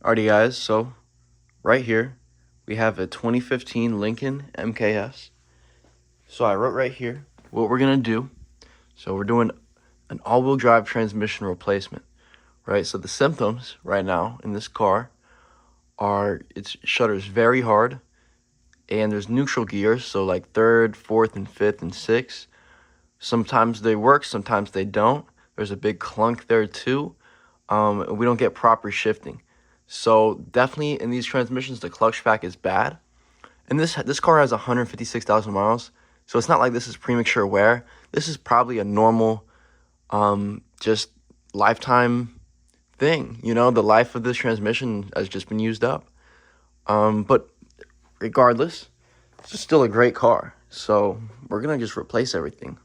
Alrighty guys, so right here we have a 2015 Lincoln MKS. So I wrote right here what we're gonna do. So we're doing an all-wheel drive transmission replacement, right? So the symptoms right now in this car are it shudders very hard, and there's neutral gears, so like third, fourth, and fifth, and sixth. Sometimes they work, sometimes they don't. There's a big clunk there too. We don't get proper shifting. So definitely in these transmissions, the clutch pack is bad. And this car has 156,000 miles. So it's not like this is premature wear. This is probably a normal, just lifetime thing. You know, the life of this transmission has just been used up. But regardless, it's still a great car. So we're going to just replace everything.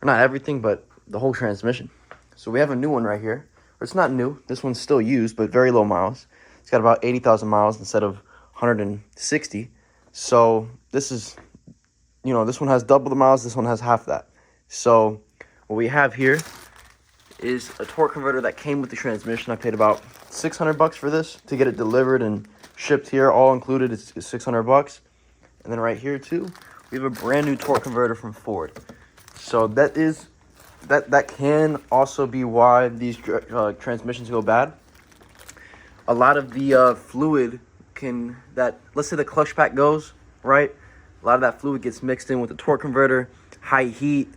Or not everything, but the whole transmission. So we have a new one right here. It's not new. This one's still used, but very low miles. It's got about 80,000 miles instead of 160. So this is, you know, this one has double the miles. This one has half that. So what we have here is a torque converter that came with the transmission. I paid about $600 for this to get it delivered and shipped here. All included is $600. And then right here too, we have a brand new torque converter from Ford. So that can also be why these transmissions go bad. A lot of the fluid let's say the clutch pack goes, right? A lot of that fluid gets mixed in with the torque converter, high heat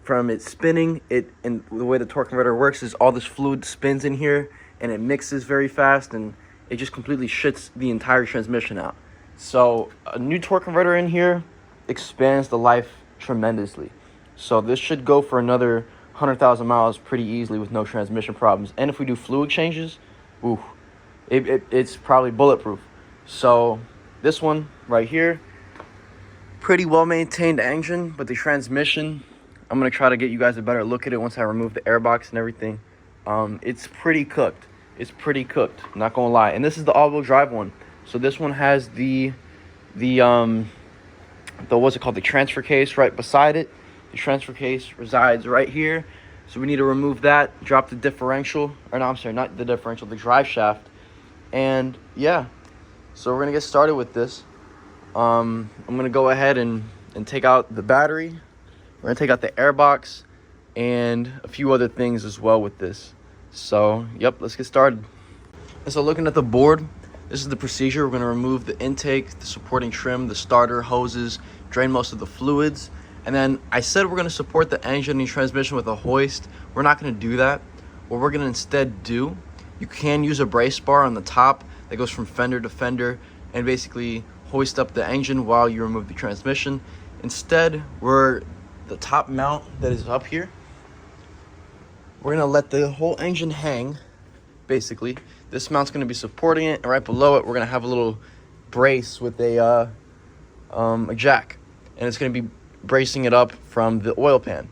from it spinning. And the way the torque converter works is all this fluid spins in here and it mixes very fast and it just completely shits the entire transmission out. So a new torque converter in here expands the life tremendously. So this should go for another 100,000 miles pretty easily with no transmission problems. And if we do fluid changes, ooh, it's probably bulletproof. So this one right here, pretty well maintained engine, but the transmission, I'm gonna try to get you guys a better look at it once I remove the airbox and everything. It's pretty cooked. It's pretty cooked, not gonna lie. And this is the all-wheel drive one. So this one has the what's it called, the transfer case right beside it. The transfer case resides right here. So we need to remove that, drop the differential, or no, I'm sorry, not the differential, the drive shaft. And yeah, so we're gonna get started with this. I'm gonna go ahead and take out the battery. We're gonna take out the airbox and a few other things as well with this. So yep, let's get started. And so looking at the board, this is the procedure. We're gonna remove the intake, the supporting trim, the starter, hoses, drain most of the fluids. And then I said we're gonna support the engine and transmission with a hoist. We're not gonna do that. What we're gonna instead do, you can use a brace bar on the top that goes from fender to fender and basically hoist up the engine while you remove the transmission. Instead, the top mount that is up here, we're gonna let the whole engine hang, basically. This mount's gonna be supporting it, and right below it, we're gonna have a little brace with a jack. And it's gonna be bracing it up from the oil pan.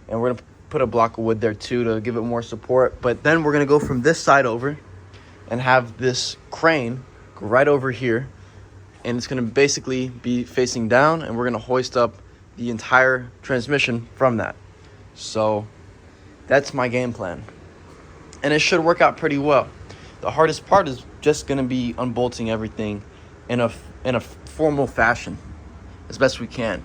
And we're gonna put a block of wood there too to give it more support. But then we're gonna go from this side over and have this crane go right over here. And it's gonna basically be facing down, and we're gonna hoist up the entire transmission from that. So that's my game plan. And it should work out pretty well. The hardest part is just gonna be unbolting everything in a formal fashion as best we can.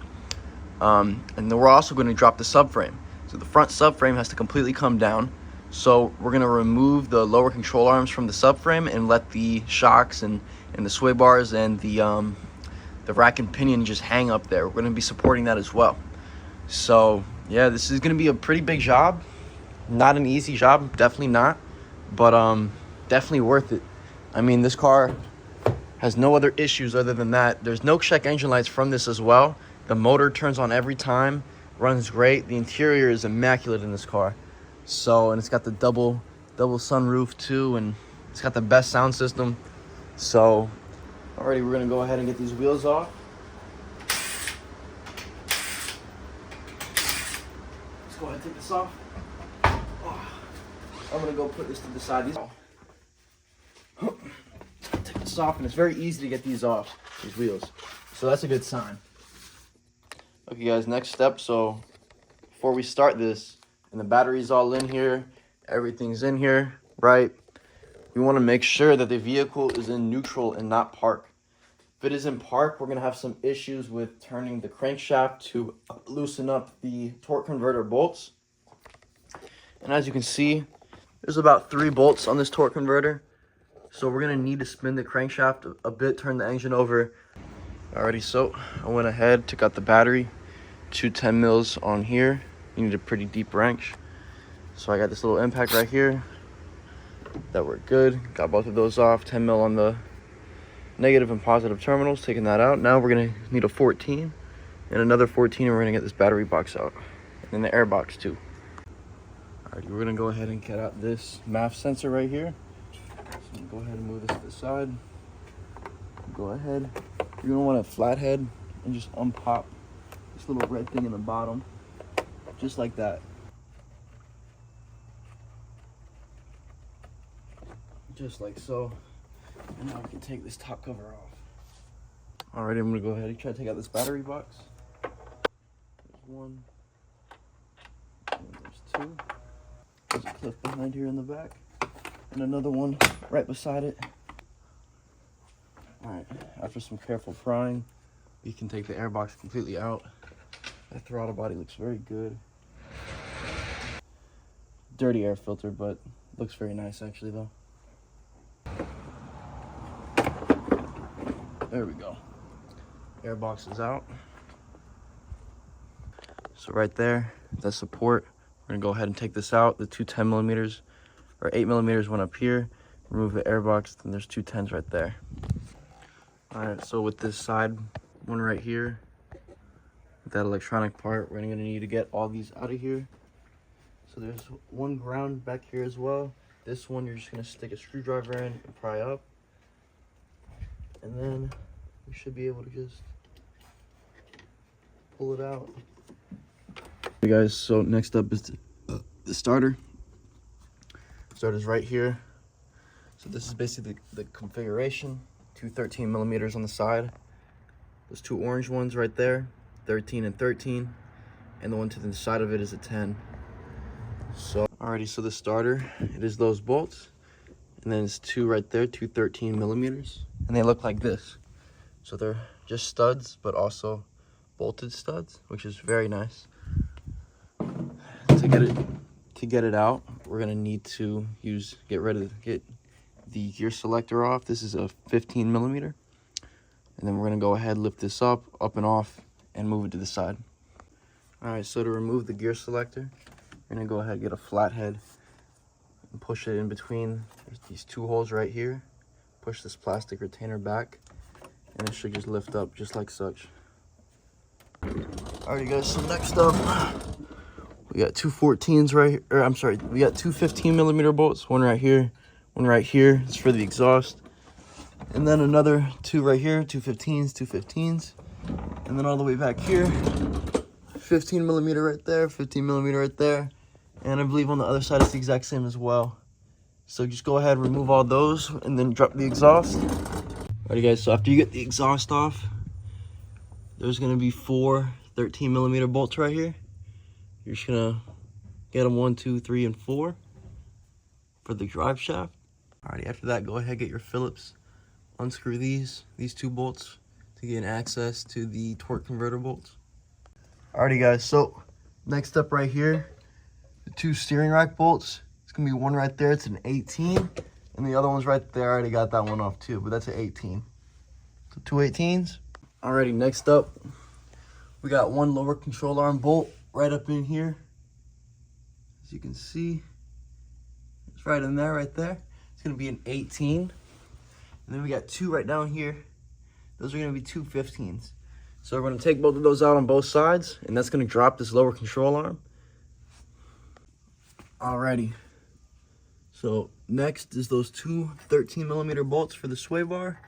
And then we're also going to drop the subframe. So the front subframe has to completely come down. So we're going to remove the lower control arms from the subframe and let the shocks and the sway bars and the rack and pinion just hang up there. We're going to be supporting that as well. So yeah, this is going to be a pretty big job. Not an easy job, definitely not, but definitely worth it. I mean, this car has no other issues other than that. There's no check engine lights from this as well. The motor turns on every time, runs great. The interior is immaculate in this car. So, and it's got the double sunroof too, and it's got the best sound system. So, alrighty, we're gonna go ahead and get these wheels off. Let's go ahead and take this off. I'm gonna go put this to the side. Take this off, and it's very easy to get these off, these wheels. So that's a good sign. Okay guys, next step. So before we start this, and the battery's all in here, everything's in here, right? we want to make sure that the vehicle is in neutral and not park. If it is in park, we're going to have some issues with turning the crankshaft to loosen up the torque converter bolts. And as you can see, there's about 3 bolts on this torque converter. So we're going to need to spin the crankshaft a bit, turn the engine over. Alrighty, so I went ahead, took out the battery, 2 10 mils on here. You need a pretty deep wrench. So I got this little impact right here. That worked good. Got both of those off, 10 mil on the negative and positive terminals, taking that out. Now we're gonna need a 14 and another 14, and we're gonna get this battery box out. And then the air box too. Alrighty, we're gonna go ahead and get out this MAF sensor right here. So go ahead and move this to the side. Go ahead. You're gonna want a flathead and just unpop this little red thing in the bottom. Just like that. Just like so. And now we can take this top cover off. Alright, I'm gonna go ahead and try to take out this battery box. There's one. And there's 2. There's a clip behind here in the back. And another one right beside it. Alright, after some careful prying, we can take the airbox completely out. That throttle body looks very good. Dirty air filter, but looks very nice actually though. There we go. Airbox is out. So right there, that support, we're gonna go ahead and take this out. The 2 10 millimeters or 8 millimeters went up here. Remove the airbox, then there's 2 10s right there. All right, so with this side one right here, with that electronic part, we're gonna need to get all these out of here. So there's one ground back here as well. This one, you're just gonna stick a screwdriver in and pry up. And then we should be able to just pull it out. Hey guys, so next up is the starter. Starter's right here. So this is basically the configuration. 2 13 millimeters on the side. Those 2 orange ones right there, 13 and 13. And the one to the side of it is a 10. So, alrighty, so the starter, it is those bolts. And then it's 2 right there, 2 13 millimeters. And they look like this. So they're just studs, but also bolted studs, which is very nice. To get it out, we're gonna need to get the gear selector off. This is a 15 millimeter. And then we're gonna go ahead, lift this up and off, and move it to the side. All right, so to remove the gear selector, we're gonna go ahead and get a flathead and push it in between. There's these 2 holes right here. Push this plastic retainer back, and it should just lift up just like such. Alright guys, so next up, we got 2 14s right here, or I'm sorry, we got 2 15 millimeter bolts, one right here, one right here. It's for the exhaust. And then another 2 right here, 2 15s, 2 15s. And then all the way back here, 15 millimeter right there, 15 millimeter right there. And I believe on the other side it's the exact same as well. So just go ahead, remove all those, and then drop the exhaust. Alright guys, so after you get the exhaust off, there's gonna be 4 13 millimeter bolts right here. You're just gonna get them 1, 2, 3, and 4 for the drive shaft. Alrighty, after that, go ahead, get your Phillips. Unscrew these 2 bolts to gain access to the torque converter bolts. Alrighty guys, so next up right here, the 2 steering rack bolts. It's gonna be one right there, it's an 18, and the other one's right there. I already got that one off too, but that's an 18. So 2 18s. Alrighty, next up, we got 1 lower control arm bolt right up in here. As you can see, it's right in there, right there. It's gonna be an 18. And then we got 2 right down here. Those are gonna be 2 15s. So we're gonna take both of those out on both sides, and that's gonna drop this lower control arm. Alrighty. So next is those 2 13 millimeter bolts for the sway bar.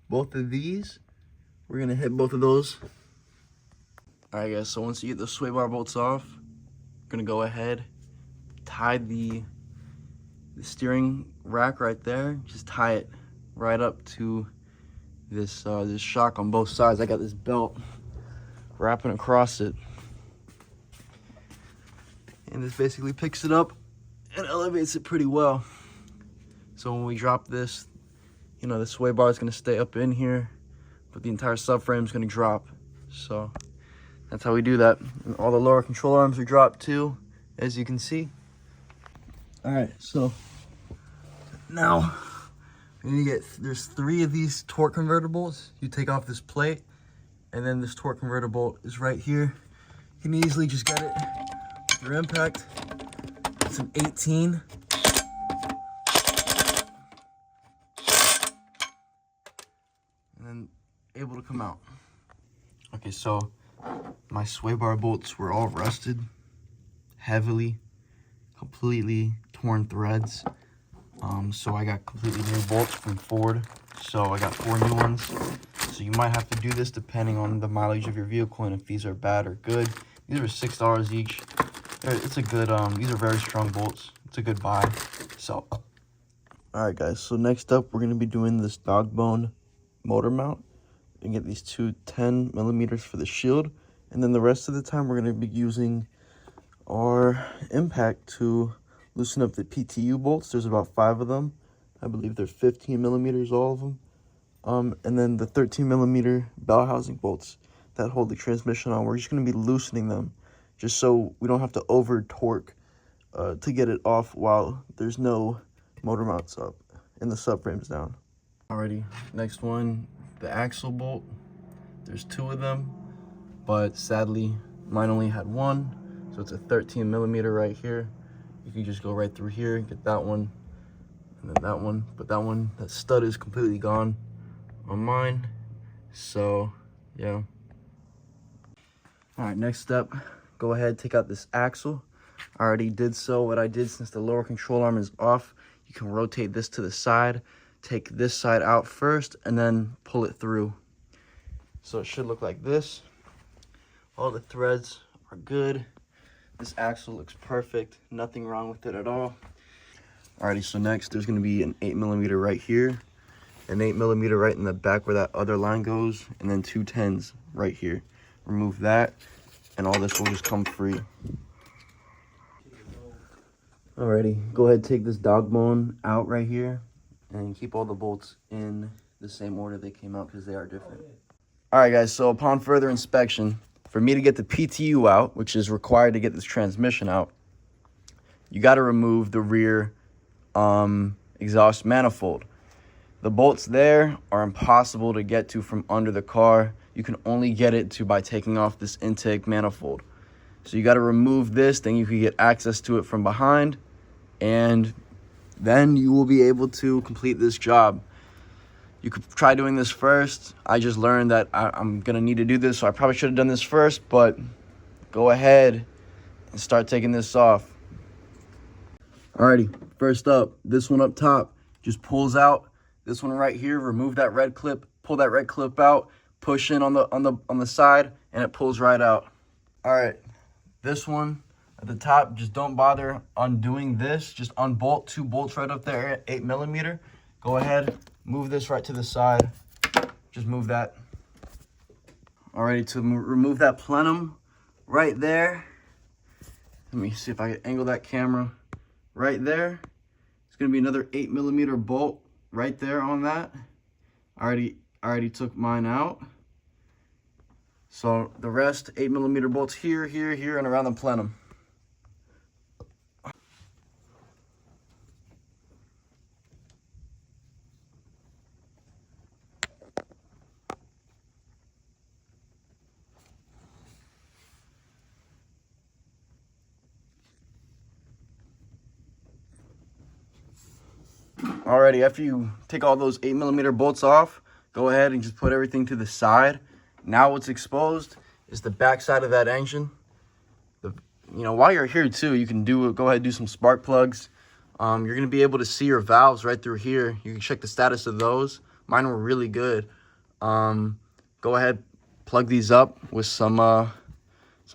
Both of these, we're gonna hit both of those. Alright guys, so once you get the sway bar bolts off, we're gonna go ahead, tie the steering rack right there. Just tie it right up to this this shock on both sides. I got this belt wrapping across it, and this basically picks it up and elevates it pretty well. So when we drop this, you know, the sway bar is going to stay up in here, but the entire subframe is going to drop. So that's how we do that. And all the lower control arms are dropped too, as you can see. All right, so now we need to get, there's 3 of these torque convertibles. You take off this plate, and then this torque convertible is right here. You can easily just get it with your impact. It's an 18. And then able to come out. Okay, so my sway bar bolts were all rusted, heavily, completely torn threads. So I got completely new bolts from Ford. So I got 4 new ones. So you might have to do this depending on the mileage of your vehicle and if these are bad or good. These are $6 each. It's a good, these are very strong bolts. It's a good buy. So, all right guys, so next up we're gonna be doing this dog bone motor mount and get these 2 10mm for the shield. And then the rest of the time we're gonna be using our impact to loosen up the PTU bolts. There's about 5 of them. I believe they're 15mm, all of them. And then the 13mm bell housing bolts that hold the transmission on. We're just going to be loosening them just so we don't have to over torque to get it off while there's no motor mounts up and the subframe's down. Alrighty, next one, the axle bolt. There's 2 of them, but sadly mine only had 1, so it's a 13mm right here. You can just go right through here and get that one, and then that one. But that one, that stud is completely gone on mine. So, yeah. All right, next step, go ahead, take out this axle. I already did so. What I did, since the lower control arm is off, you can rotate this to the side, take this side out first, and then pull it through. So it should look like this. All the threads are good. This axle looks perfect, nothing wrong with it at all. Alrighty, so next there's gonna be an 8mm right here, an 8mm right in the back where that other line goes, and then 2 10s right here. Remove that, and all this will just come free. Alrighty, go ahead, take this dog bone out right here, and keep all the bolts in the same order they came out because they are different. Alright guys, so upon further inspection, for me to get the PTU out, which is required to get this transmission out, you got to remove the rear exhaust manifold. The bolts there are impossible to get to from under the car. You can only get it to by taking off this intake manifold. So you got to remove this, then you can get access to it from behind, and then you will be able to complete this job. You could try doing this first. I just learned that I'm going to need to do this, so I probably should have done this first, but go ahead and start taking this off. Alrighty, first up, this one up top just pulls out. This one right here, remove that red clip, pull that red clip out, push in on the side, and it pulls right out. Alright, this one at the top, just don't bother undoing this. Just unbolt 2 bolts right up there at 8mm. Go ahead, move this right to the side. Just move that. Alrighty, to remove that plenum right there. Let me see if I can angle that camera. Right there. It's gonna be another 8mm bolt right there on that. I already took mine out. So the rest, 8mm bolts here, here, here, and around the plenum. Alrighty, after you take all those 8mm bolts off, go ahead and just put everything to the side. Now what's exposed is the back side of that engine. While you're here too, you can go ahead and do some spark plugs. You're gonna be able to see your valves right through here. You can check the status of those. Mine were really good. Go ahead, plug these up with some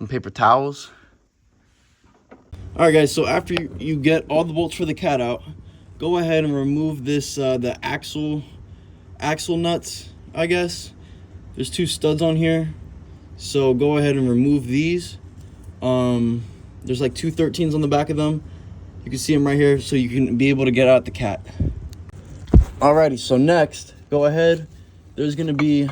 paper towels. All right, guys. So after you get all the bolts for the cat out, go ahead and remove this the axle nuts. I guess there's 2 studs on here, so go ahead and remove these. There's like 2 13s on the back of them. You can see them right here, so you can be able to get out the cat. Alrighty, so next, go ahead. There's gonna be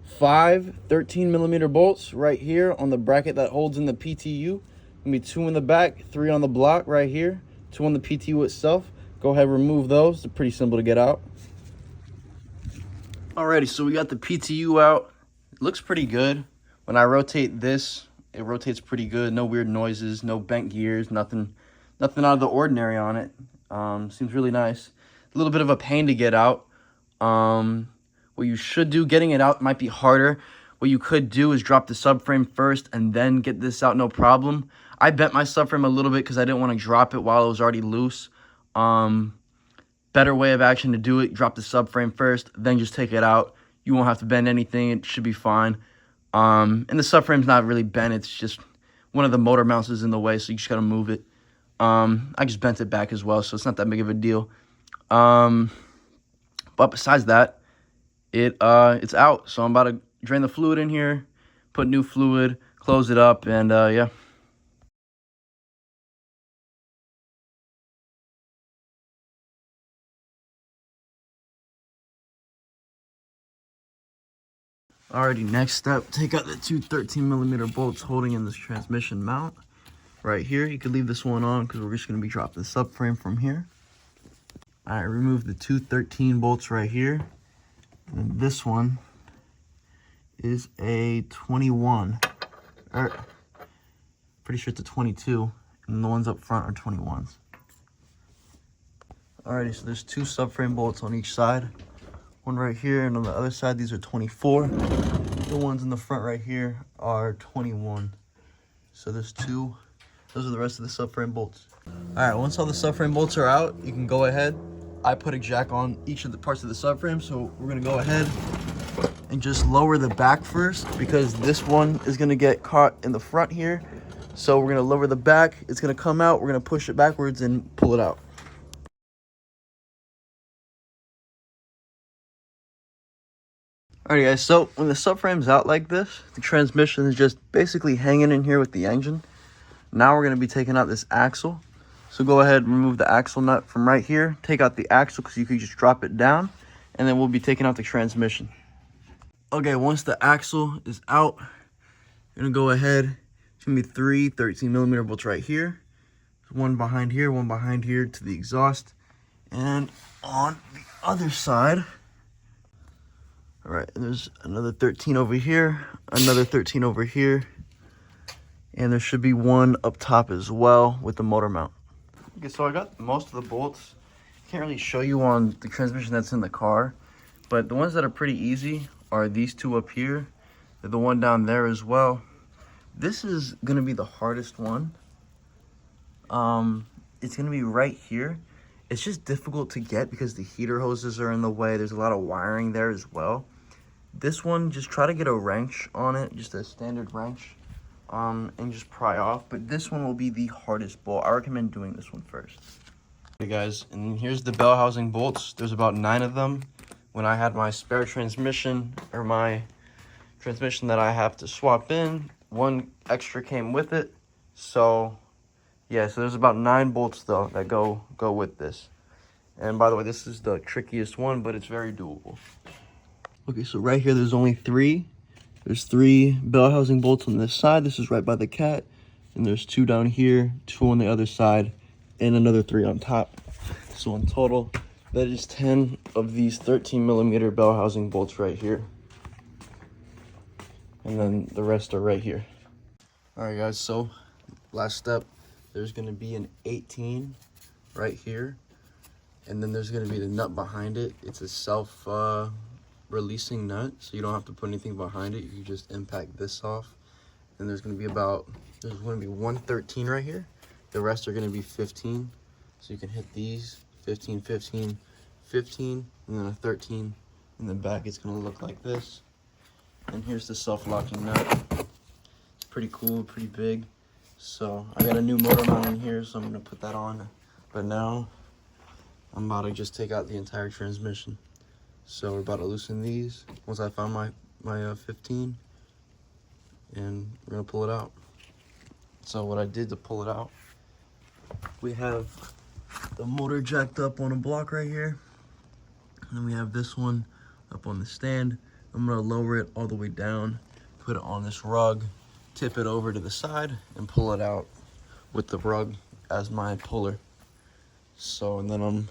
5 13mm bolts right here on the bracket that holds in the PTU. Gonna be 2 in the back, 3 on the block right here, 2 on the PTU itself. Go ahead, remove those. They're pretty simple to get out. Alrighty, so we got the PTU out. It looks pretty good. When I rotate this, it rotates pretty good. No weird noises, no bent gears, nothing out of the ordinary on it. Seems really nice. A little bit of a pain to get out. What you should do, getting it out might be harder. What you could do is drop the subframe first and then get this out, no problem. I bent my subframe a little bit because I didn't want to drop it while it was already loose. Better way of action to do it, drop the subframe first, then just take it out. You won't have to bend anything, it should be fine. And the subframe's not really bent, it's just one of the motor mounts is in the way, so you just gotta move it. I just bent it back as well, so it's not that big of a deal. But besides that, it's out. So I'm about to drain the fluid in here, put new fluid, close it up, and yeah. Alrighty, next step, take out the 2 13mm bolts holding in this transmission mount. Right here, you could leave this one on because we're just going to be dropping the subframe from here. Alright, remove the 2 13 bolts right here. And this one is a 21. Pretty sure it's a 22. And the ones up front are 21s. Alrighty, so there's 2 subframe bolts on each side. One right here, and on the other side, these are 24. The ones in the front right here are 21. So there's 2. Those are the rest of the subframe bolts. Alright, once all the subframe bolts are out, you can go ahead. I put a jack on each of the parts of the subframe, so we're gonna go ahead and just lower the back first because this one is gonna get caught in the front here. So we're gonna lower the back, it's gonna come out, we're gonna push it backwards and pull it out. Alright guys, so when the subframe's out like this, the transmission is just basically hanging in here with the engine. Now we're going to be taking out this axle. So go ahead and remove the axle nut from right here. Take out the axle because you could just drop it down. And then we'll be taking out the transmission. Okay, once the axle is out, you're going to go ahead. It's going to be 3 13mm bolts right here. One behind here to the exhaust. And on the other side... All right, and there's another 13 over here, another 13 over here, and there should be one up top as well with the motor mount. Okay, so I got most of the bolts. Can't really show you on the transmission that's in the car, but the ones that are pretty easy are these 2 up here, the one down there as well. This is gonna be the hardest one. It's gonna be right here. It's just difficult to get because the heater hoses are in the way. There's a lot of wiring there as well. This one, just try to get a wrench on it, just a standard wrench, and just pry off. But this one will be the hardest bolt. I recommend doing this one first. Okay guys, and here's the bell housing bolts. There's about 9 of them. When I had my spare transmission, or my transmission that I have to swap in, 1 extra came with it. So yeah, so there's about 9 bolts though that go with this. And by the way, this is the trickiest one, but it's very doable. Okay, so right here, there's only 3. There's 3 bell housing bolts on this side. This is right by the cat. And there's 2 down here, 2 on the other side, and another 3 on top. So in total, that is 10 of these 13mm bell housing bolts right here. And then the rest are right here. All right, guys, so last step, there's gonna be an 18 right here. And then there's gonna be the nut behind it. It's a self-releasing nut, so you don't have to put anything behind it. You just impact this off. And there's gonna be 1 13 right here. The rest are gonna be 15. So you can hit these, 15, 15, 15, and then a 13. In the back, it's gonna look like this. And here's the self-locking nut. It's pretty cool, pretty big. So I got a new motor mount in here, so I'm gonna put that on. But now, I'm about to just take out the entire transmission. So we're about to loosen these once I found my 15, and we're gonna pull it out. So what I did to pull it out, we have the motor jacked up on a block right here. And then we have this one up on the stand. I'm gonna lower it all the way down, put it on this rug, tip it over to the side, and pull it out with the rug as my puller. So, and then I'm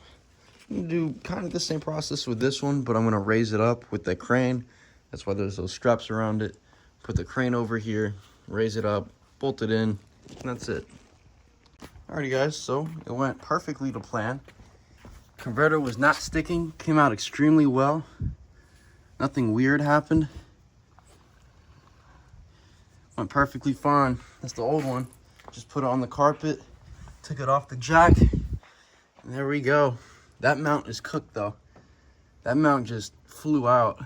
gonna do kind of the same process with this one, but I'm gonna raise it up with the crane. That's why there's those straps around it. Put the crane over here, raise it up, bolt it in, and that's it. Alrighty guys, so it went perfectly to plan. Converter was not sticking, came out extremely well. Nothing weird happened. Went perfectly fine. That's the old one. Just put it on the carpet, took it off the jack, and there we go. That mount is cooked though. That mount just flew out.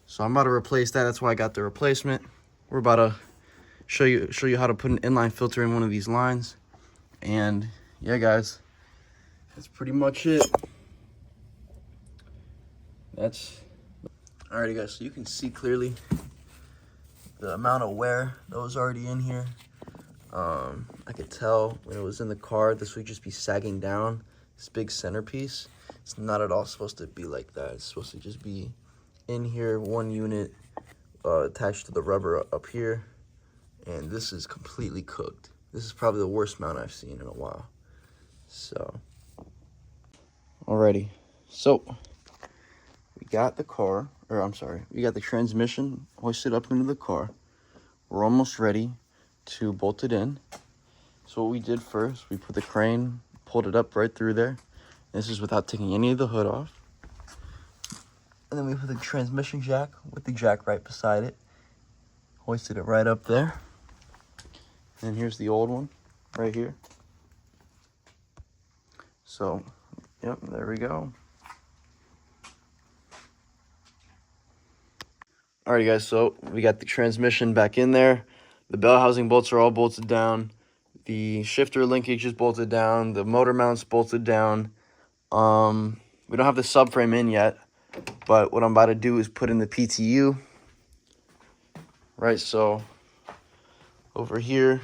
So I'm about to replace that. That's why I got the replacement. We're about to show you how to put an inline filter in one of these lines. And yeah, guys, that's pretty much it. Alrighty guys, so you can see clearly the amount of wear that was already in here. I could tell when it was in the car, this would just be sagging down, this big centerpiece. It's not at all supposed to be like that. It's supposed to just be in here, one unit attached to the rubber up here. And this is completely cooked. This is probably the worst mount I've seen in a while. So, alrighty. So, we got the car, or I'm sorry, we got the transmission hoisted up into the car. We're almost ready to bolt it in. So what we did first, we put the crane, pulled it up right through there. This is without taking any of the hood off. And then we put the transmission jack with the jack right beside it. Hoisted it right up there. And here's the old one right here. So, yep, there we go. Alrighty guys, so we got the transmission back in there. The bell housing bolts are all bolted down. The shifter linkage is bolted down. The motor mount's bolted down. We don't have the subframe in yet, but what I'm about to do is put in the PTU. Right, so over here,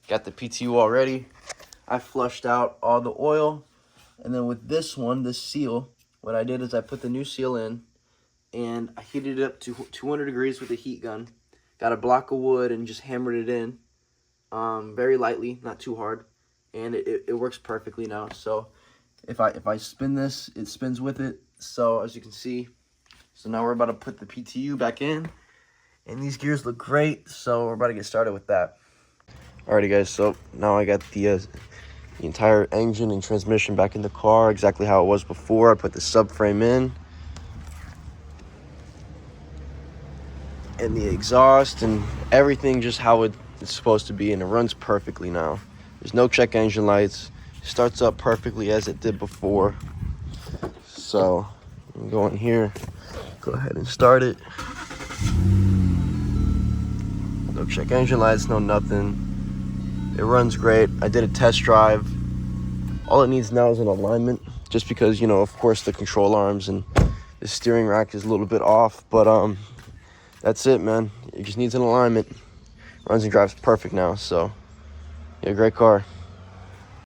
got the PTU already. I flushed out all the oil. And then with this one, this seal, what I did is I put the new seal in and I heated it up to 200 degrees with a heat gun. Got a block of wood and just hammered it in very lightly, not too hard. And it works perfectly now. So if I spin this, it spins with it. So as you can see, so now we're about to put the PTU back in. And these gears look great, so we're about to get started with that. Alrighty guys, so now I got the entire engine and transmission back in the car, exactly how it was before. I put the subframe in. And the exhaust and everything just how it's supposed to be, and it runs perfectly now. There's no check engine lights. It starts up perfectly as it did before. So I'm going here, go ahead and start it. No check engine lights, no nothing. It runs great. I did a test drive. All it needs now is an alignment, just because, you know, of course the control arms and the steering rack is a little bit off, but that's it, man. It just needs an alignment. Runs and drives perfect now, so yeah, great car.